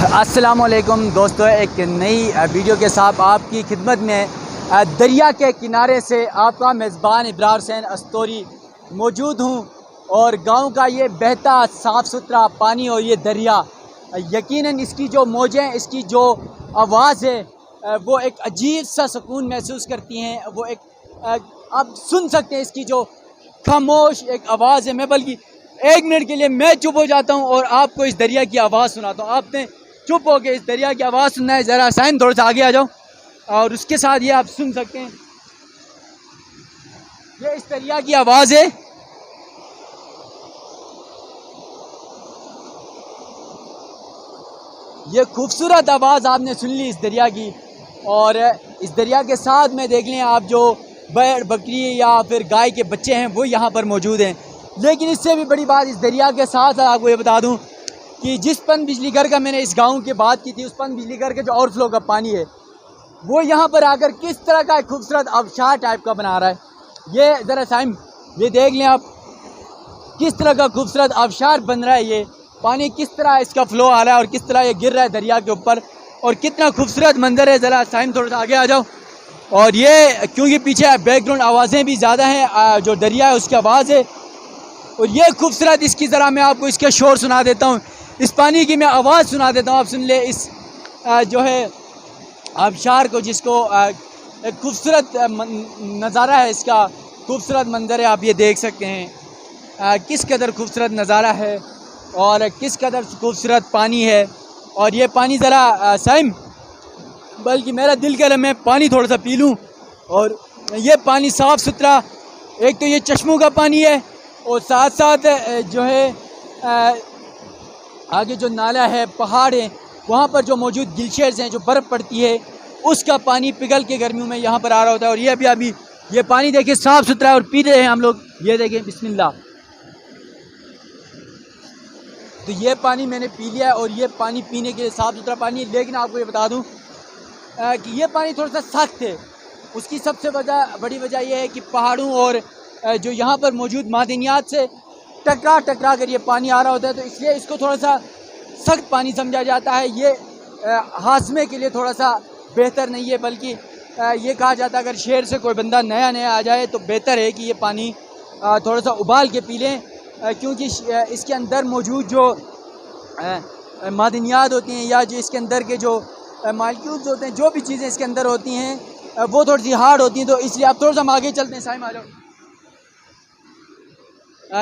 अस्सलामुअलैकुम दोस्तों, एक नई वीडियो के साथ आपकी खिदमत में दरिया के किनारे से आपका मेज़बान इब्रार हुसैन अस्तोरी मौजूद हूँ। और गांव का ये बहता साफ़ सुथरा पानी और ये दरिया, यकीनन इसकी जो मौजें, इसकी जो आवाज़ है वो एक अजीब सा सुकून महसूस करती हैं। वो एक आप सुन सकते हैं इसकी जो खामोश एक आवाज़ है। मैं बल्कि एक मिनट के लिए मैं चुप हो जाता हूँ और आपको इस दरिया की आवाज़ सुनाता हूँ। आपने चुप हो के इस दरिया की आवाज़ सुनना है। ज़रा साइन थोड़ा सा आगे आ जाओ और उसके साथ ये आप सुन सकते हैं, ये इस दरिया की आवाज़ है। ये खूबसूरत आवाज़ आपने सुन ली इस दरिया की। और इस दरिया के साथ में देख लें आप, जो भेड़ बकरी या फिर गाय के बच्चे हैं वो यहाँ पर मौजूद हैं। लेकिन इससे भी बड़ी बात, इस दरिया के साथ आपको ये बता दूँ कि जिस पन बिजली घर का मैंने इस गांव की बात की थी, उस पन बिजली घर के जो ओवरफ्लो का पानी है वो यहाँ पर आकर किस तरह का खूबसूरत आबशार टाइप का बना रहा है। ये ज़रा साइम ये देख लें आप, किस तरह का खूबसूरत आबशार बन रहा है। ये पानी किस तरह इसका फ़्लो आ रहा है और किस तरह ये गिर रहा है दरिया के ऊपर, और कितना खूबसूरत मंजर है। ज़रा साइम थोड़ा सा आगे आ जाओ। और ये क्योंकि पीछे बैकग्राउंड आवाज़ें भी ज़्यादा हैं, जो दरिया है उसकी आवाज़ है। और ये खूबसूरत इसकी ज़रा मैं आपको इसका शोर सुना देता हूँ, इस पानी की मैं आवाज़ सुना देता हूँ। आप सुन ले इस जो है आबशार को, जिसको एक खूबसूरत नज़ारा है, इसका खूबसूरत मंजर है। आप ये देख सकते हैं किस कदर खूबसूरत नज़ारा है और किस कदर खूबसूरत पानी है। और ये पानी ज़रा साइम, बल्कि मेरा दिल कर रहा है मैं पानी थोड़ा सा पी लूँ। और ये पानी साफ़ सुथरा, एक तो ये चश्मों का पानी है और साथ साथ जो है आगे जो नाला है, पहाड़ हैं, वहाँ पर जो मौजूद ग्लेशियर्स हैं, जो बर्फ़ पड़ती है, उसका पानी पिघल के गर्मियों में यहाँ पर आ रहा होता है। और ये अभी ये पानी देखिए साफ़ सुथरा है और पी रहे हैं हम लोग। ये देखें, बिस्मिल्लाह। तो ये पानी मैंने पी लिया है और ये पानी पीने के लिए साफ़ सुथरा पानी है। लेकिन आपको ये बता दूँ कि ये पानी थोड़ा सा सख्त है। उसकी सबसे बड़ी वजह यह है कि पहाड़ों और जो यहाँ पर मौजूद मादनियात से टकरा कर ये पानी आ रहा होता है, तो इसलिए इसको थोड़ा सा सख्त पानी समझा जाता है। ये हाजमे के लिए थोड़ा सा बेहतर नहीं है, बल्कि ये कहा जाता है अगर शहर से कोई बंदा नया आ जाए तो बेहतर है कि ये पानी थोड़ा सा उबाल के पी लें, क्योंकि इसके अंदर मौजूद जो मादनियात होती हैं या जो इसके अंदर के जो मालिक्यूल्स होते हैं, जो भी चीज़ें इसके अंदर होती हैं वो थोड़ी सी हार्ड होती हैं। तो इसलिए आप थोड़ा सा हम आगे चलते हैं। साइम आ जाओ।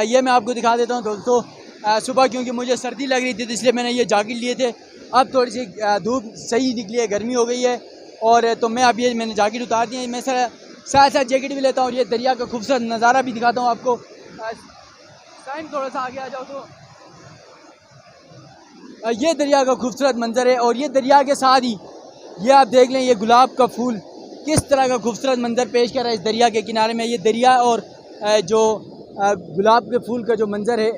ये मैं आपको दिखा देता हूँ दोस्तों। सुबह क्योंकि मुझे सर्दी लग रही थी तो इसलिए मैंने ये जैकेट लिए थे। अब थोड़ी सी धूप सही निकली है, गर्मी हो गई है, और तो मैं अब ये मैंने जैकेट उतार दी है। मैं साथ साथ जैकेट भी लेता हूँ और ये दरिया का खूबसूरत नज़ारा भी दिखाता हूँ आपको। टाइम थोड़ा सा आगे आ जाओ तो ये दरिया का खूबसूरत मंजर है। और ये दरिया के साथ ही ये आप देख लें, ये गुलाब का फूल किस तरह का खूबसूरत मंजर पेश कर रहा है इस दरिया के किनारे में। ये दरिया और जो गुलाब के फूल का जो मंजर है,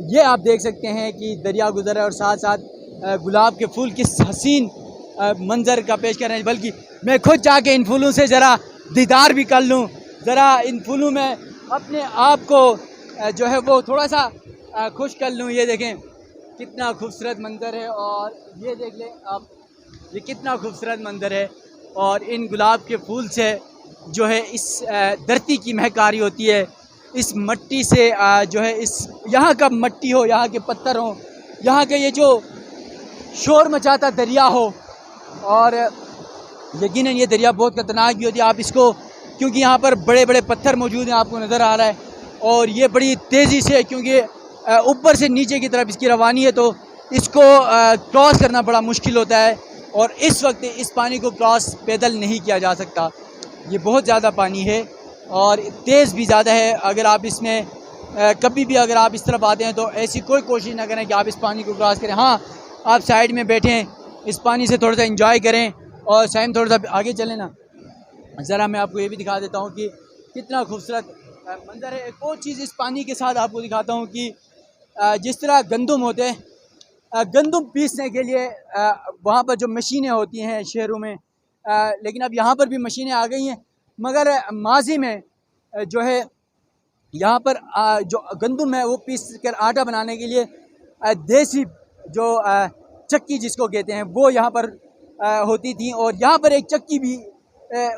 ये आप देख सकते हैं कि दरिया गुजर है और साथ साथ गुलाब के फूल किस हसीन मंजर का पेश कर रहे हैं। बल्कि मैं खुद जाके इन फूलों से ज़रा दीदार भी कर लूँ, ज़रा इन फूलों में अपने आप को जो है वो थोड़ा सा खुश कर लूँ। ये देखें कितना खूबसूरत मंजर है, और ये देख लें आप, ये कितना खूबसूरत मंजर है। और इन गुलाब के फूल से जो है इस धरती की महकारी होती है, इस मट्टी से जो है इस यहाँ का मट्टी हो, यहाँ के पत्थर हो, यहाँ के ये जो शोर मचाता दरिया हो। और यकीनन ये दरिया बहुत खतरनाक भी होती है। आप इसको, क्योंकि यहाँ पर बड़े बड़े पत्थर मौजूद हैं, आपको नज़र आ रहा है, और ये बड़ी तेज़ी से, क्योंकि ऊपर से नीचे की तरफ इसकी रवानी है, तो इसको क्रॉस करना बड़ा मुश्किल होता है। और इस वक्त इस पानी को क्रॉस पैदल नहीं किया जा सकता। ये बहुत ज़्यादा पानी है और तेज़ भी ज़्यादा है। अगर आप इसमें कभी भी अगर आप इस तरफ आते हैं तो ऐसी कोई कोशिश ना करें कि आप इस पानी को क्रॉस करें। हाँ, आप साइड में बैठें, इस पानी से थोड़ा सा इंजॉय करें और साइम थोड़ा सा आगे चलें ना। ज़रा मैं आपको ये भी दिखा देता हूँ कि कितना खूबसूरत मंजर है। एक और चीज़ इस पानी के साथ आपको दिखाता हूँ कि जिस तरह गंदम होते हैं, गंदम पीसने के लिए वहाँ पर जो मशीनें होती हैं शहरों में, लेकिन अब यहाँ पर भी मशीनें आ गई हैं, मगर माजी में जो है यहाँ पर जो गंदम है वो पीस कर आटा बनाने के लिए देसी जो चक्की जिसको कहते हैं वो यहाँ पर होती थी। और यहाँ पर एक चक्की भी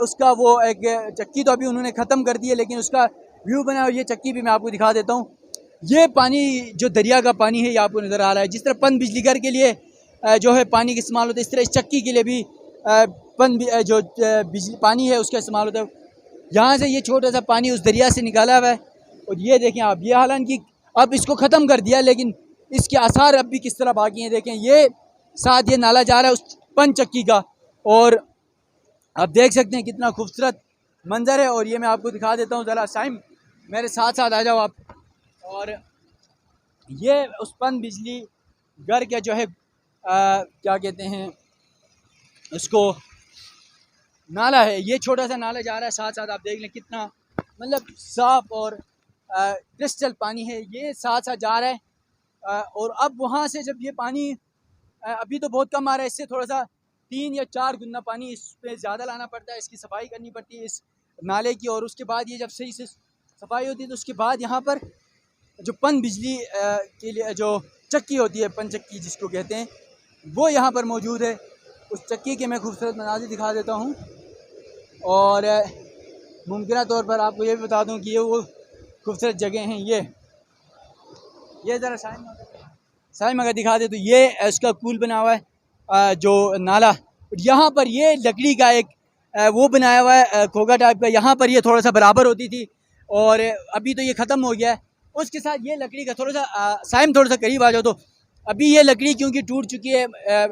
उसका वो एक चक्की तो अभी उन्होंने ख़त्म कर दी है, लेकिन उसका व्यू बना और ये चक्की भी मैं आपको दिखा देता हूँ। ये पानी जो दरिया का पानी है ये आपको नज़र आ रहा है। जिस तरह पन बिजली घर के लिए जो है पानी का इस्तेमाल होता है, इस तरह इस चक्की के लिए भी जो बिजली पानी है उसका इस्तेमाल होता है। यहाँ से ये छोटा सा पानी उस दरिया से निकाला हुआ है और ये देखें आप, ये हालांकि अब इसको ख़त्म कर दिया लेकिन इसके आसार अब भी किस तरह बाकी हैं। देखें ये साथ ये नाला जा रहा है उस पन चक्की का और आप देख सकते हैं कितना खूबसूरत मंजर है। और ये मैं आपको दिखा देता हूँ, ज़रा साइम मेरे साथ साथ आ जाओ आप। और ये उस पन बिजली घर के जो है क्या कहते हैं उसको, नाला है। ये छोटा सा नाला जा रहा है, साथ साथ आप देख लें कितना मतलब साफ़ और क्रिस्टल पानी है। ये साथ साथ जा रहा है और अब वहाँ से जब ये पानी अभी तो बहुत कम आ रहा है, इससे थोड़ा सा 3 या 4 गुना पानी इस पे ज़्यादा लाना पड़ता है, इसकी सफाई करनी पड़ती है इस नाले की। और उसके बाद ये जब सही से सफाई होती है तो उसके बाद यहाँ पर जो पन बिजली के लिए जो चक्की होती है, पन चक्की जिसको कहते हैं, वो यहाँ पर मौजूद है। उस चक्की के मैं खूबसूरत मनाज़िर दिखा देता हूँ। और मुमकिन तौर पर आपको ये भी बता दूँ कि ये वो खूबसूरत जगह हैं। ये ज़रा साइम अगर दिखा दे तो ये इसका पुल बना हुआ है जो नाला, यहाँ पर ये लकड़ी का एक वो बनाया हुआ है खोगा टाइप का। यहाँ पर ये थोड़ा सा बराबर होती थी और अभी तो ये ख़त्म हो गया है। उसके साथ ये लकड़ी का थोड़ा सा साइम थोड़ा सा करीब आ जाओ तो अभी ये लकड़ी क्योंकि टूट चुकी है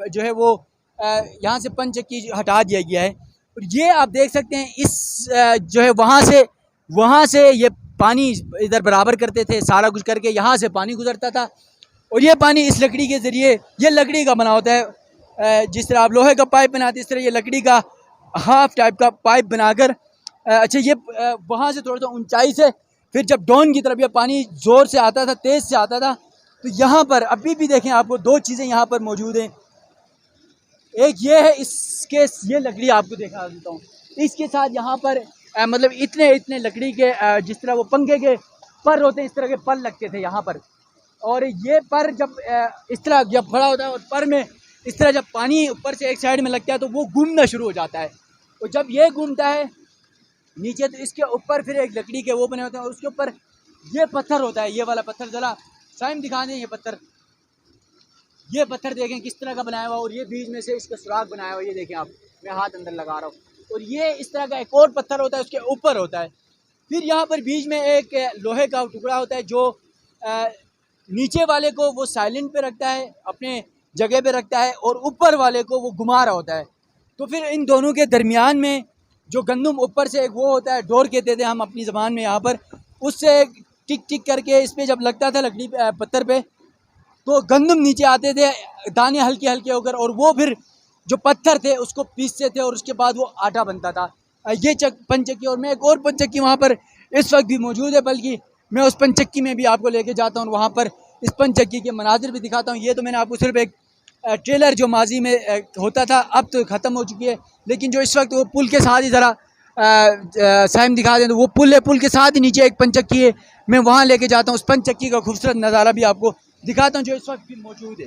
जो है वो यहाँ से पन चक्की हटा दिया गया है। और ये आप देख सकते हैं इस जो है वहाँ से ये पानी इधर बराबर करते थे, सारा कुछ करके यहाँ से पानी गुजरता था और ये पानी इस लकड़ी के ज़रिए, ये लकड़ी का बना होता है। जिस तरह आप लोहे का पाइप बनाते हैं इस तरह ये लकड़ी का हाफ टाइप का पाइप बनाकर अच्छा ये वहाँ से थोड़ा सा ऊंचाई से फिर जब डाउन की तरफ ये पानी ज़ोर से आता था, तेज़ से आता था। तो यहाँ पर अभी भी देखें आपको 2 चीज़ें यहाँ पर मौजूद हैं। एक ये है, इसके ये लकड़ी आपको दिखा देता हूँ, इसके साथ यहाँ पर मतलब इतने लकड़ी के जिस तरह वो पंखे के पर होते हैं इस तरह के पर लगते थे यहाँ पर। और ये पर जब इस तरह जब खड़ा होता है और पर में इस तरह जब पानी ऊपर से एक साइड में लगता है तो वो घूमना शुरू हो जाता है। और जब ये घूमता है नीचे तो इसके ऊपर फिर एक लकड़ी के वो बने होते हैं और उसके ऊपर ये पत्थर होता है, ये वाला पत्थर। ज़रा साइम दिखा दें ये पत्थर देखें किस तरह का बनाया हुआ और ये बीच में से इसका सुराख बनाया हुआ, ये देखें आप, मैं हाथ अंदर लगा रहा हूँ। और ये इस तरह का एक और पत्थर होता है उसके ऊपर होता है। फिर यहाँ पर बीच में एक लोहे का टुकड़ा होता है जो नीचे वाले को वो साइलेंट पे रखता है, अपने जगह पे रखता है और ऊपर वाले को वो घुमा रहा होता है। तो फिर इन दोनों के दरमियान में जो गंदम ऊपर से एक वो होता है, डोर कहते थे हम अपनी ज़बान में यहाँ पर, उससे टिक टिक करके इस पर जब लगता था लकड़ी पत्थर पे तो गंदम नीचे आते थे दाने हल्के हल्के होकर और वो फिर जो पत्थर थे उसको पीसते थे और उसके बाद वो आटा बनता था। ये पंचक्की और मैं एक और पंचक्की वहाँ पर इस वक्त भी मौजूद है, बल्कि मैं उस पंचक्की में भी आपको लेके जाता हूँ, वहाँ पर इस पंचक्की के मनाजिर भी दिखाता हूँ। ये तो मैंने आपको सिर्फ एक ट्रेलर जो माजी में होता था अब तो ख़त्म हो चुकी है, लेकिन जो इस वक्त वो पुल के साथ ही ज़रा साइम दिखा दें तो वो पुल है, पुल के साथ ही नीचे एक पंचक्की है, मैं वहाँ लेके जाता हूँ। उस पंचक्की का खूबसूरत नज़ारा भी आपको दिखाता हूँ जो इस वक्त भी मौजूद है।